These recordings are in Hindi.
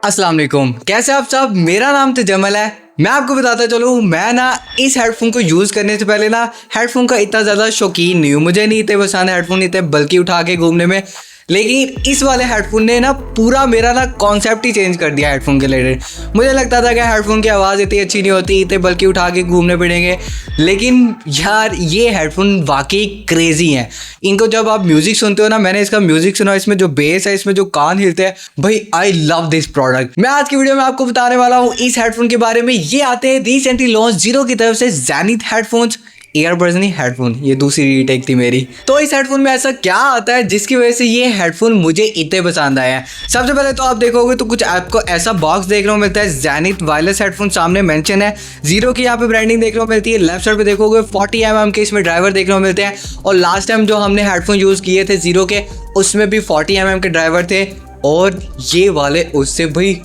अस्सलाम वालेकुम, कैसे आप सब। मेरा नाम तो जमल है। मैं आपको बताता चलूँ, मैं ना इस हेडफोन को यूज़ करने से पहले ना हेडफोन का इतना ज़्यादा शौकीन नहीं हूँ। मुझे नहीं इतने पसंद हेडफोन, नहीं थे बल्कि उठा के घूमने में। लेकिन इस वाले हेडफोन ने ना पूरा मेरा ना कॉन्सेप्ट ही चेंज कर दिया हेडफोन के रिलेटेड। मुझे लगता था कि हेडफोन की आवाज़ इतनी अच्छी नहीं होती, इतने बल्कि उठा के घूमने पड़ेंगे। लेकिन यार ये हेडफोन वाकई क्रेजी हैं। इनको जब आप म्यूज़िक सुनते हो ना, मैंने इसका म्यूज़िक सुना, इसमें जो बेस है, इसमें जो कान हिलते हैं, भाई आई लव दिस प्रोडक्ट। मैं आज की वीडियो में आपको बताने वाला हूँ इस हेडफोन के बारे में। ये आते हैं रिसेंटली लॉन्च जीरो की तरफ से ज़ेनिथ हेडफोन्स। ईयरबड्स नहीं, हेडफोन, ये दूसरी रीटेक थी मेरी। तो इस हेडफोन में ऐसा क्या आता है जिसकी वजह से ये हेडफोन मुझे इतने पसंद आया है। सबसे पहले तो आप देखोगे तो कुछ आपको ऐसा बॉक्स देखने को मिलता है। ज़ेनिथ वायरलेस हेडफोन सामने मेंशन है, जीरो की यहाँ पे ब्रांडिंग देखने को मिलती है। लेफ्ट साइड पे देखोगे 40 mm के इसमें ड्राइवर देखने को मिलते हैं। और लास्ट टाइम जो हमने हेडफोन यूज़ किए थे जीरो के, उसमें भी 40 mm के ड्राइवर थे। और ये वाले उससे भाई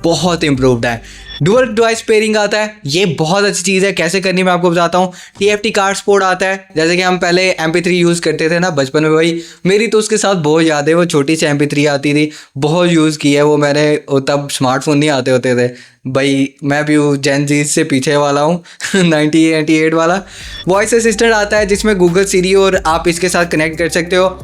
बहुत इम्प्रूव्ड है। डुअल डिवाइस पेयरिंग आता है, ये बहुत अच्छी चीज़ है। कैसे करनी मैं आपको बताता हूँ। TFT कार्ड सपोर्ट आता है, जैसे कि हम पहले MP3 यूज़ करते थे ना बचपन में, भाई मेरी तो उसके साथ बहुत याद है। वो छोटी सी MP3 आती थी, बहुत यूज़ की है वो मैंने। तब स्मार्टफोन नहीं आते होते थे भाई। मैं भी जेन जी से पीछे वाला हूँ 98 वाला। वॉइस असिस्टेंट आता है जिसमें गूगल सीरी और आप इसके साथ कनेक्ट कर सकते हो।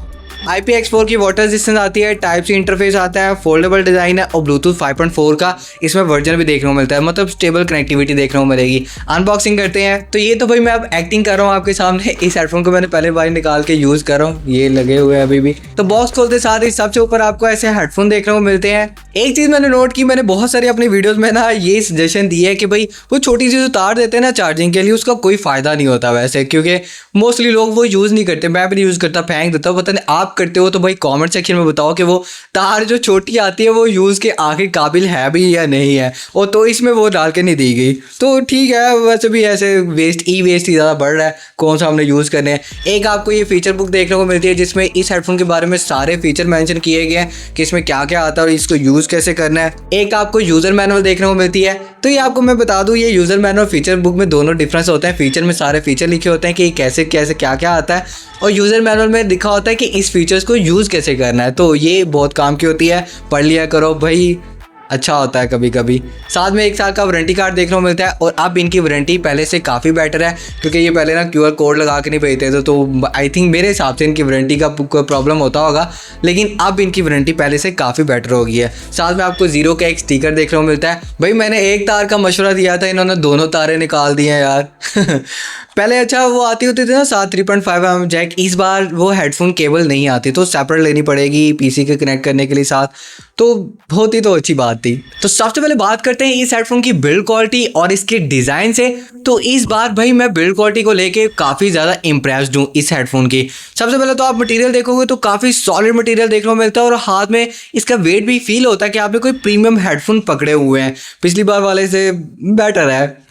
IPX4 की वाटर रेजिस्टेंस आती है, टाइप सी इंटरफेस आता है, फोल्डेबल डिज़ाइन है और ब्लूटूथ 5.4 का इसमें वर्जन भी देखने को मिलता है, मतलब स्टेबल कनेक्टिविटी देखने को मिलेगी। अनबॉक्सिंग करते हैं तो ये तो भाई मैं अब एक्टिंग कर रहा हूँ आपके सामने। इस हेडफोन को मैंने पहले बार निकाल के यूज़ कर रहा हूँ, ये लगे हुए हैं अभी भी। तो बॉक्स खोलते साथ ही सबसे ऊपर आपको ऐसे हेडफोन देखने को मिलते हैं। एक चीज़ मैंने नोट की, मैंने बहुत सारी अपनी वीडियोज़ में ना ये सजेशन दी है कि भाई वो छोटी सी जो तार देते हैं ना चार्जिंग के लिए, उसका कोई फ़ायदा नहीं होता वैसे, क्योंकि मोस्टली लोग वो यूज़ नहीं करते। मैं भी नहीं यूज़ करता, फेंक देता हूँ। पता नहीं आप करते हो तो भाई कमेंट सेक्शन में बताओ कि वो तार जो छोटी आती है वो यूज़ के आखिर काबिल है भी या नहीं है। और तो इसमें वो डाल के नहीं दी गई, तो ठीक है। वैसे भी ऐसे वेस्ट ही ज़्यादा बढ़ रहा है, कौन सा हमने यूज़ करने हैं। एक आपको ये फीचर बुक देखने को मिलती है जिसमें इस हेडफोन के बारे में सारे फीचर मेंशन किए गए हैं कि इसमें क्या क्या आता है और इसको यूज़ कैसे करना है। एक आपको यूज़र मैनुअल देखने को मिलती है। तो ये आपको मैं बता दूँ, ये यूज़र मैनुअल फीचर बुक में दोनों डिफरेंस होते हैं। फीचर में सारे फीचर लिखे होते हैं कि कैसे कैसे क्या क्या आता है, और यूज़र मैनुअल में लिखा होता है कि इस फीचर्स को यूज़ कैसे करना है। तो ये बहुत काम की होती है, पढ़ लिया करो भाई, अच्छा होता है कभी कभी। साथ में 1 साल का वारंटी कार्ड देखने को मिलता है। और अब इनकी वारंटी पहले से काफ़ी बेटर है, क्योंकि ये पहले ना QR कोड लगा के नहीं भेजते थे, तो आई थिंक मेरे हिसाब से इनकी वारंटी का कोई प्रॉब्लम होता होगा। लेकिन अब इनकी वारंटी पहले से काफ़ी बेटर हो गई है। साथ में आपको जीरो का एक स्टिकर देखने को मिलता है। भाई मैंने एक तार का मशवरा दिया था, इन्होंने दोनों तारें निकाल दी हैं यार पहले अच्छा वो आती होती थी ना साथ 3.5 mm जैक, इस बार वो हेडफोन केबल नहीं आती, तो सेपरेट लेनी पड़ेगी PC के कनेक्ट करने के लिए साथ। तो बहुत ही तो अच्छी बात थी। तो सबसे पहले बात करते हैं इस हेडफोन की बिल्ड क्वालिटी और इसके डिज़ाइन से। तो इस बार भाई मैं बिल्ड क्वालिटी को लेके काफ़ी ज़्यादा इम्प्रेस्ड हूँ इस हेडफोन की। सबसे पहले तो आप मटेरियल देखोगे तो काफ़ी सॉलिड मटेरियल देखने को मिलता है, और हाथ में इसका वेट भी फील होता है कि आपने कोई प्रीमियम हेडफोन पकड़े हुए हैं। पिछली बार वाले से बेटर है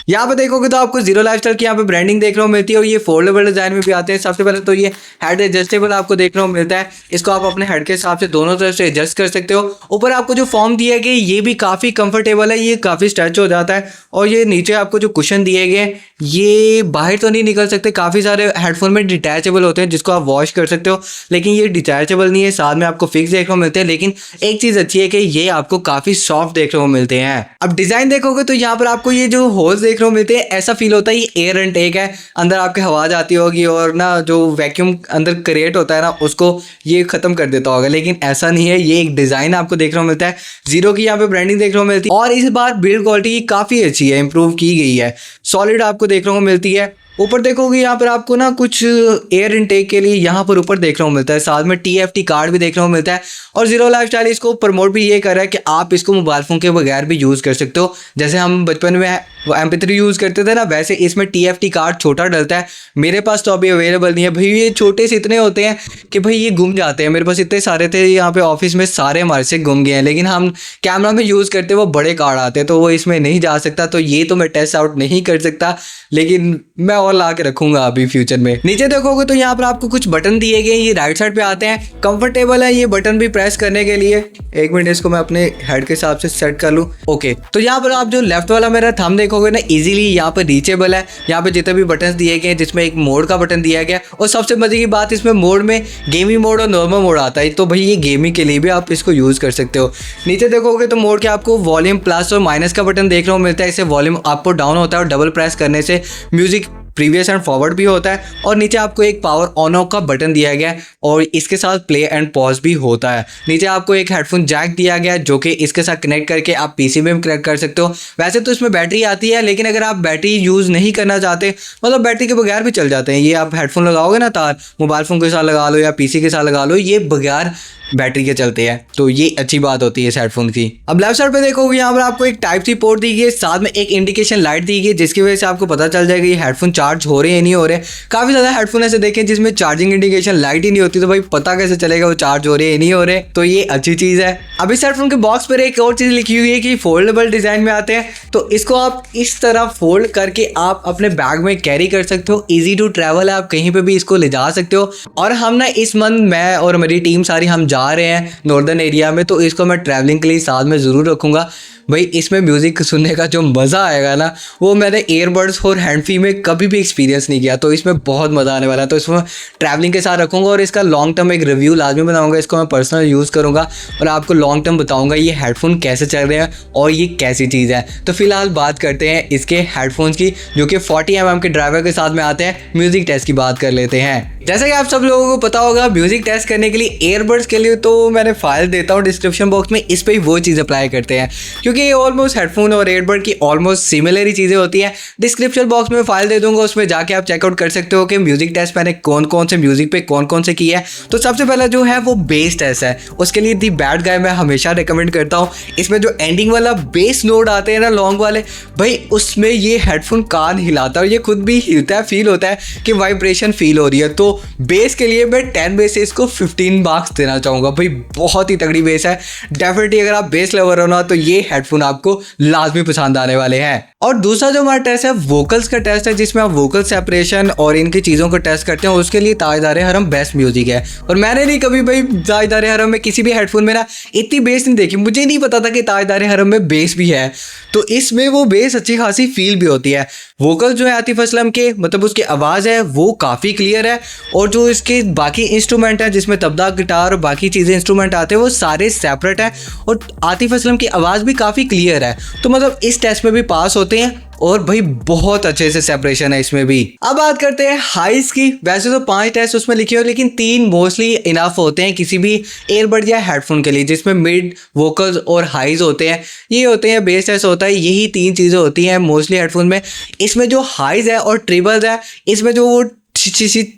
यहाँ पे देखोगे तो आपको जीरो लाइफस्टाइल की यहाँ पे ब्रांडिंग देखने को मिलती है, और ये फोल्डेबल डिजाइन में भी आते हैं। सबसे पहले तो ये हेड एडजस्टेबल आपको देखने को मिलता है, इसको आप अपने हेड के हिसाब से दोनों तरफ से एडजस्ट कर सकते हो। ऊपर आपको जो फॉर्म दिया गया ये भी काफ़ी कंफर्टेबल है, ये काफ़ी स्ट्रेच हो जाता है। और ये नीचे आपको जो कुशन दिए गए ये बाहर तो नहीं निकल सकते, काफ़ी सारे हेडफोन में डिटैचेबल होते हैं जिसको आप वॉश कर सकते हो, लेकिन ये डिटैचेबल नहीं है। साथ में आपको फिक्स देखने को मिलते हैं, लेकिन एक चीज़ अच्छी है कि ये आपको काफ़ी सॉफ्ट देखने को मिलते हैं। अब डिज़ाइन देखोगे तो यहाँ पर आपको ये जो होल्स देखने को मिलते हैं, ऐसा फील होता है ये एयर इनटेक है, अंदर आपके हवा जाती होगी और ना जो वैक्यूम अंदर क्रिएट होता है ना उसको ये ख़त्म कर देता होगा, लेकिन ऐसा नहीं है। ये एक डिज़ाइन आपको देखने को मिलता है, जीरो की यहाँ पे ब्रांडिंग देखने को मिलती है। और इस बार बिल्ड क्वालिटी काफ़ी अच्छी है, इंप्रूव की गई है, सॉलिड आपको देखने को मिलती है। ऊपर देखोगे यहाँ पर आपको ना कुछ एयर इनटेक के लिए यहाँ पर ऊपर देखने को मिलता है, साथ में TFT कार्ड भी देखने को मिलता है। और जीरो लाइफस्टाइल इसको प्रमोट भी ये कर रहा है कि आप इसको मोबाइल फ़ोन के बगैर भी यूज़ कर सकते हो। जैसे हम बचपन में MP3 यूज़ करते थे ना, वैसे इसमें TFT कार्ड छोटा डलता है। मेरे पास तो अभी अवेलेबल नहीं है भाई, ये छोटे से इतने होते हैं कि भाई ये गुम जाते हैं। मेरे पास इतने सारे थे यहाँ पे ऑफिस में, सारे हमारे से गुम गए हैं। लेकिन हम कैमरा में यूज़ करते वो बड़े कार्ड आते हैं, तो वो इसमें नहीं जा सकता। तो ये तो मैं टेस्ट आउट नहीं कर सकता, लेकिन मैं और ला के रखूंगा अभी फ्यूचर में। नीचे देखोगे तो यहाँ पर आपको कुछ बटन दिए गए, ये राइट साइड पे आते हैं, कंफर्टेबल है ये बटन भी प्रेस करने के लिए। एक मिनट इसको मैं अपने हेड के हिसाब से सेट कर लूँ। ओके, तो यहाँ पर आप जो लेफ्ट वाला मेरा थंब देखोगे ना, इजीली यहाँ पर रीचेबल है। यहाँ पे जितने भी बटन दिए गए जिसमें एक मोड का बटन दिया गया, और सबसे मजे की बात इसमें मोड में गेमिंग मोड और नॉर्मल मोड आता है, तो भाई ये गेमिंग के लिए भी आप इसको यूज कर सकते हो। नीचे देखोगे तो मोड के आपको वॉल्यूम प्लस और माइनस का बटन देखने को मिलता है। इससे वॉल्यूम अप और डाउन होता है और डबल प्रेस करने से म्यूजिक प्रीवियस एंड फॉरवर्ड भी होता है। और नीचे आपको एक पावर ऑन ऑफ का बटन दिया गया है और इसके साथ प्ले एंड पॉज भी होता है। नीचे आपको एक हेडफोन जैक दिया गया है जो कि इसके साथ कनेक्ट करके आप पीसी में भी कनेक्ट कर सकते हो। वैसे तो इसमें बैटरी आती है, लेकिन अगर आप बैटरी यूज़ नहीं करना चाहते, मतलब बैटरी के बगैर भी चल जाते हैं, ये आप हेडफोन लगाओगे ना, तार मोबाइल फ़ोन के साथ लगा लो या पीसी के साथ लगा लो, ये बगैर बैटरी के चलते हैं, तो ये अच्छी बात होती है इस हेडफोन की। अब लेफ्ट साइड पे देखोगे यहाँ पर आपको एक टाइप सी पोर्ट दी गई है, साथ में एक इंडिकेशन लाइट दी गई है जिसकी वजह से आपको पता चल जाएगा ये हेडफोन चार्ज हो रहे हैं नहीं हो रहे। काफ़ी ज़्यादा हेडफोन ऐसे देखें जिसमें चार्जिंग इंडिकेशन लाइट ही नहीं होती, तो भाई पता कैसे चलेगा वो चार्ज हो रहे हैं नहीं हो रहे, तो ये अच्छी चीज़ है। अब इस हेडफोन के बॉक्स पर एक और चीज़ लिखी हुई है कि फोल्डेबल डिज़ाइन में आते हैं, तो इसको आप इस तरह फोल्ड करके आप अपने बैग में कैरी कर सकते हो। ईजी टू ट्रैवल है, आप कहीं पर भी इसको ले जा सकते हो। और हम ना इस मंथ, मैं और मेरी टीम सारी हम जा रहे हैं नॉर्दर्न एरिया में, तो इसको मैं ट्रैवलिंग के लिए साथ में ज़रूर रखूँगा। भाई इसमें म्यूज़िक सुनने का जो मज़ा आएगा ना, वो मैंने ईयरबड्स और हैंड फ्री में कभी भी एक्सपीरियंस नहीं किया, तो इसमें बहुत मज़ा आने वाला है। तो इसमें ट्रैवलिंग के साथ रखूँगा और इसका लॉन्ग टर्म एक रिव्यू लाजमी बनाऊँगा, इसको मैं पर्सनल यूज़ करूँगा और आपको लॉन्ग टर्म बताऊँगा ये हेडफोन कैसे चल रहे हैं और ये कैसी चीज़ है। तो फिलहाल बात करते हैं इसके हेडफोन्स की जो कि 40 mm के ड्राइवर के साथ में आते हैं। म्यूज़िक टेस्ट की बात कर लेते हैं। जैसा कि आप सब लोगों को पता होगा, म्यूजिक टेस्ट करने के लिए ईयरबड्स के लिए तो मैंने फाइल देता हूँ डिस्क्रिप्शन बॉक्स में, इस पे ही वो चीज़ अप्लाई करते हैं क्योंकि ये ऑलमोस्ट हेडफोन और ईयरबड की ऑलमोस्ट सिमिलर ही चीज़ें होती हैं। डिस्क्रिप्शन बॉक्स में फाइल दे दूंगा, उसमें जाके आप चेकआउट कर सकते हो कि म्यूजिक टेस्ट मैंने कौन कौन से म्यूजिक पे कौन कौन से किया है। तो सबसे पहला जो है वो बेस टेस्ट है, उसके लिए दी बैड गाय मैं हमेशा रिकमेंड करता हूँ। इसमें जो एंडिंग वाला बेस नोड आते हैं ना लॉन्ग वाले, भाई उसमें ये हेडफोन कान हिलाता है और ये खुद भी हिलता है, फील होता है कि वाइब्रेशन फील हो रही है। तो बेस के लिए मैं 10 बेस से इसको 15 मार्क्स देना चाहूँगा। भाई बहुत ही तगड़ी बेस है, डेफिनेटली अगर आप बेस लवर हो ना तो ये हेडफोन आपको लाजमी पसंद आने वाले हैं। और दूसरा जो हमारा टेस्ट है वोकल्स का टेस्ट है, जिसमें आप वोकल सेपरेशन और इनकी चीज़ों को टेस्ट करते हैं। उसके लिए ताजदार हरम बेस्ट म्यूजिक है और मैंने नहीं कभी भाई ताजदार हरम में किसी भी हेडफोन में ना इतनी बेस नहीं देखी, मुझे नहीं पता था कि ताजदार हरम में बेस भी है, तो इसमें वो बेस अच्छी खासी फील भी होती है। वोकल जो है आतिफ असलम के, मतलब उसकी आवाज़ है वो काफ़ी क्लियर है और जो इसके बाकी इंस्ट्रूमेंट है जिसमें तबला, गिटार और बाकी चीज़ें इंस्ट्रूमेंट आते हैं वो सारे सेपरेट हैं और आतिफ असलम की आवाज़ भी काफ़ी क्लियर है। तो मतलब इस टेस्ट में भी पास होते हैं और भाई बहुत अच्छे से सेपरेशन है इसमें भी। अब बात करते हैं हाइज की। वैसे तो 5 टेस्ट उसमें लिखे हो, लेकिन 3 मोस्टली इनफ होते हैं किसी भी एयरबड या हेडफोन के लिए, जिसमें मिड, वोकल्स और हाइज होते हैं। ये होते हैं बेस टेस्ट होता है, यही 3 चीज़ें होती हैं मोस्टली हेडफोन में। इसमें जो हाइज है और ट्रिबल्स है, इसमें जो वो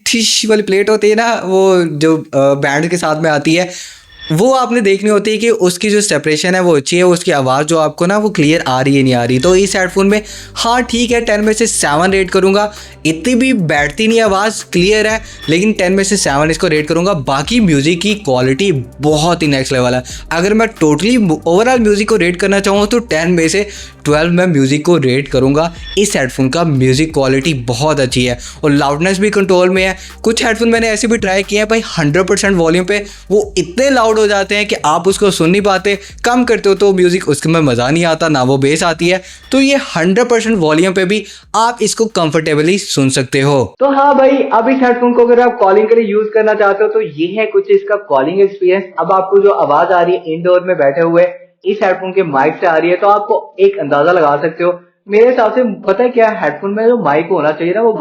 थिश वाली प्लेट होती है ना, वो जो बैंड के साथ में आती है, वो आपने देखनी होती है कि उसकी जो सेपरेशन है वो अच्छी है, उसकी आवाज़ जो आपको ना वो क्लियर आ रही है नहीं आ रही। तो इस हेडफोन में हाँ ठीक है, 10 में से 7 रेट करूँगा। इतनी भी बैठती नहीं, आवाज़ क्लियर है, लेकिन 10 में से 7 इसको रेट करूँगा। बाकी म्यूज़िक की क्वालिटी बहुत ही नेक्स्ट लेवल है। अगर मैं टोटली ओवरऑल म्यूज़िक को रेट करना चाहूँ तो 10 में से 12 मैं म्यूज़िक को रेट करूँगा। इस हेडफोन का म्यूज़िक क्वालिटी बहुत अच्छी है और लाउडनेस भी कंट्रोल में है। कुछ हेडफोन मैंने ऐसे भी ट्राई किए हैं भाई 100% वॉल्यूम पे वो इतने लाउड हो जाते हैं कि आप उसको सुन नहीं पाते, कम करते हो तो म्यूजिक उसमें मज़ा नहीं आता, ना वो बेस आती है। तो ये 100% वॉल्यूम पे भी आप इसको कंफर्टेबली सुन सकते हो। तो हाँ भाई, अब इस हेडफोन को अगर आप कॉलिंग के लिए यूज करना चाहते हो तो ये है कुछ इसका कॉलिंग एक्सपीरियंस। अब आपको जो आवाज आ रही है इंडोर में बैठे हुए इस हेडफोन के माइक से आ रही है, तो आपको एक अंदाजा लगा सकते हो। मेरे हिसाब से पता है क्या, हेडफोन में जो माइक होना चाहिए ना वो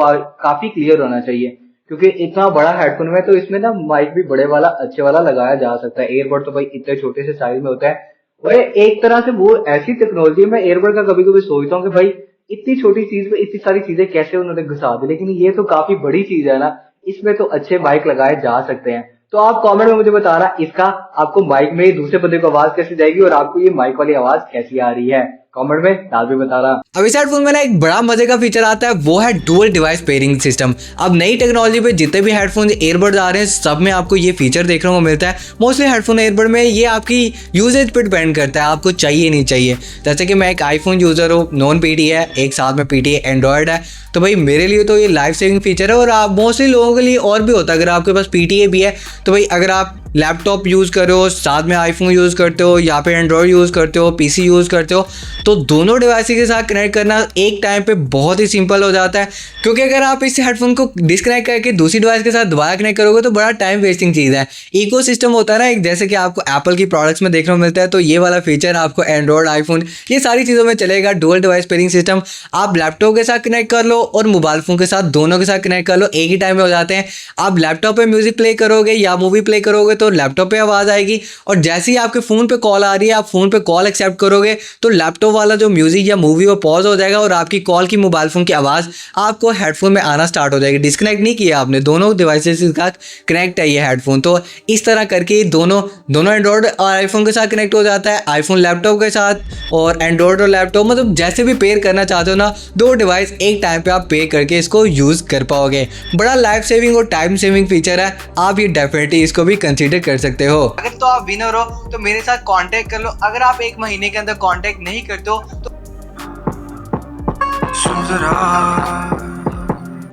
काफी क्लियर होना चाहिए, क्योंकि इतना बड़ा हेडफोन है तो इसमें ना माइक भी बड़े वाला अच्छे वाला लगाया जा सकता है। एयरबड तो भाई इतने छोटे से साइज में होता है, वह एक तरह से वो ऐसी टेक्नोलॉजी है। मैं एयरबड का कभी कभी सोचता हूँ कि भाई इतनी छोटी चीज में इतनी सारी चीजें कैसे उन्होंने घुसा दी, लेकिन ये तो काफी बड़ी चीज है ना, इसमें तो अच्छे माइक लगाए जा सकते हैं। तो आप कमेंट में मुझे बताना इसका आपको माइक में दूसरे बंदे को आवाज कैसी जाएगी और आपको ये माइक वाली आवाज कैसी आ रही है। कमेंट में डाल भी बता रहा। अब इस हेडफोन में ना एक बड़ा मजे का फीचर आता है, वो है डुअल डिवाइस पेयरिंग सिस्टम। अब नई टेक्नोलॉजी पे जितने भी हेडफोन ईयरबड्स आ रहे हैं सब में आपको ये फीचर देखने को मिलता है। मोस्टली हेडफोन ईयरबड में ये आपकी यूजेज पे डिपेंड करता है, आपको चाहिए नहीं चाहिए। जैसे कि मैं एक आईफोन यूजर हूँ, नॉन पीटी है, एक साथ में पीटी एंड्रॉयड है, तो भाई मेरे लिए तो ये लाइफ सेविंग फीचर है। और आप मोस्टली लोगों के लिए और भी होता है, अगर आपके पास पीटीए भी है तो भाई अगर आप लैपटॉप यूज़ कर रहे हो, साथ में आईफोन यूज़ करते हो या फिर एंड्रॉयड यूज़ करते हो, पीसी यूज़ करते हो, तो दोनों डिवाइस के साथ कनेक्ट करना एक टाइम पे बहुत ही सिंपल हो जाता है। क्योंकि अगर आप इस हेडफोन को डिस्कनेक्ट करके दूसरी डिवाइस के साथ दोबारा कनेक्ट करोगे तो बड़ा टाइम वेस्टिंग चीज़ है। इको सिस्टम होता है ना एक, जैसे कि आपको एप्पल की प्रोडक्ट्स में देखने को मिलता है, तो ये वाला फीचर आपको एंड्रॉयड, आईफोन, ये सारी चीज़ों में चलेगा। डुअल डिवाइस पेयरिंग सिस्टम आप लैपटॉप के साथ कनेक्ट कर लो और मोबाइल फोन के साथ, दोनों के साथ कनेक्ट कर लो, एक ही टाइम में हो जाते हैं। आप लैपटॉप पे म्यूजिक प्ले करोगे या मूवी प्ले करोगे तो लैपटॉप पे आवाज़ आएगी, और जैसे ही आपके फ़ोन पे कॉल आ रही है, आप फ़ोन पे कॉल एक्सेप्ट करोगे तो लैपटॉप वाला जो म्यूजिक या मूवी वो पॉज हो जाएगा और आपकी कॉल की मोबाइल फ़ोन की आवाज़ आपको हेडफोन में आना स्टार्ट हो जाएगी। डिस्कनेक्ट नहीं किया आपने, दोनों डिवाइसेस के साथ कनेक्ट है ये हेडफोन। तो इस तरह करके दोनों एंड्रॉयड और आईफोन के साथ कनेक्ट हो जाता है, आईफोन लैपटॉप के साथ और एंड्रॉयड और लैपटॉप, मतलब जैसे भी पेयर करना चाहते हो ना, दो डिवाइस एक टाइम पे आप पेयर करके इसको यूज़ कर पाओगे। बड़ा लाइफ सेविंग और टाइम सेविंग फीचर है, आप ये डेफिनेटली इसको भी कंसीडर कर सकते हो। अगर तो आप विनर हो तो मेरे साथ कांटेक्ट कर लो। अगर आप 1 महीने के अंदर कांटेक्ट नहीं करते हो तो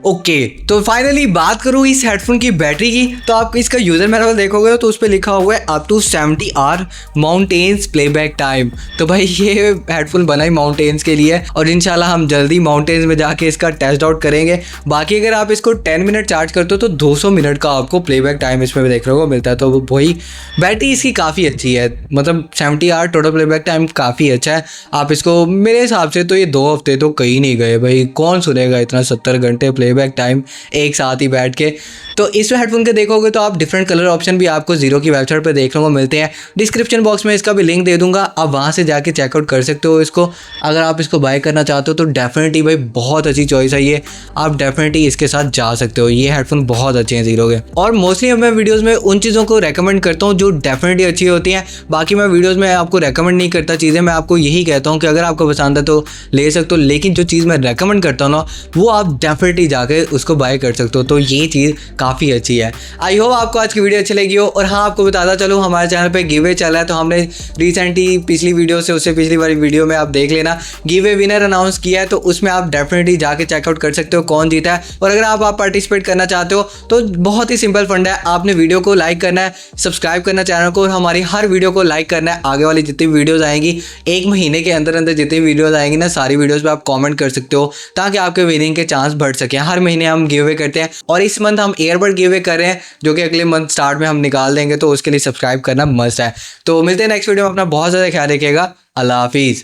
ओके तो फाइनली बात करूँ इस हेडफोन की बैटरी की, तो आप इसका यूज़र मैनुअल देखोगे तो उस पर लिखा हुआ है अप टू 70 आवर माउंटेन्स प्लेबैक टाइम। तो भाई ये हेडफोन बना ही माउंटेन्स के लिए, और इंशाल्लाह हम जल्दी माउंटेन्स में जाके इसका टेस्ट आउट करेंगे। बाकी अगर आप इसको 10 मिनट चार्ज करते हो तो 200 मिनट का आपको प्लेबैक टाइम इसमें भी देखने को मिलता है। तो वही बैटरी इसकी काफ़ी अच्छी है, मतलब 70 आवर टोटल प्लेबैक टाइम काफ़ी अच्छा है। आप इसको मेरे हिसाब से तो ये 2 हफ्ते तो कहीं नहीं गए भाई, कौन सुनेगा इतना 70 घंटे प्लेबैक टाइम एक साथ ही बैठ के। तो इस हेडफोन के देखोगे तो आप डिफरेंट कलर ऑप्शन भी आपको जीरो की वेबसाइट पर देखने को मिलते हैं। डिस्क्रिप्शन बॉक्स में इसका भी लिंक दे दूंगा, आप वहां से जाके चेकआउट कर सकते हो इसको। अगर आप इसको बाय करना चाहते हो तो डेफिनेटली भाई बहुत अच्छी चॉइस है ये, आप डेफिनेटली इसके साथ जा सकते हो। ये हेडफोन बहुत अच्छे हैं जीरो के, और मोस्टली मैं वीडियोज़ में उन चीज़ों को रेकमेंड करता हूँ जो डेफिनेटली अच्छी होती हैं। बाकी मैं वीडियोज़ में आपको रेकमेंड नहीं करता चीज़ें, मैं आपको यही कहता हूँ कि अगर आपको पसंद है तो ले सकते हो, लेकिन जो चीज़ मैं रेकमेंड करता हूँ ना वो आप डेफिनेटली जाके उसको बाय कर सकते हो। तो ये चीज़ काफ़ी अच्छी है। आई होप आपको आज की वीडियो अच्छी लगी हो। और हाँ, आपको बताता चलूँ हमारे चैनल पे गिव अवे चला है, तो हमने रिसेंटली पिछली वीडियो से उससे पिछली वाली वीडियो में आप देख लेना गिव अवे विनर अनाउंस किया है, तो उसमें आप डेफिनेटली जाके चेकआउट कर सकते हो कौन जीता है। और अगर आप पार्टिसिपेट करना चाहते हो तो बहुत ही सिंपल फंड है, आपने वीडियो को लाइक करना है, सब्सक्राइब करना चैनल को, और हमारी हर वीडियो को लाइक करना है। आगे वाली जितनी वीडियोज़ आएंगी, 1 महीने के अंदर अंदर जितनी वीडियोज़ आएंगी ना, सारी वीडियोज़ पे आप कॉमेंट कर सकते हो ताकि आपके विनिंग के चांस बढ़ सकें। हर महीने हम गिव अवे करते हैं, और इस मंथ हम ईयरबड गिव अवे कर रहे हैं जो कि अगले मंथ स्टार्ट में हम निकाल देंगे, तो उसके लिए सब्सक्राइब करना मस्ट है। तो मिलते हैं नेक्स्ट वीडियो में, अपना बहुत ज़्यादा ख्याल रखिएगा। अल्लाह हाफिज़।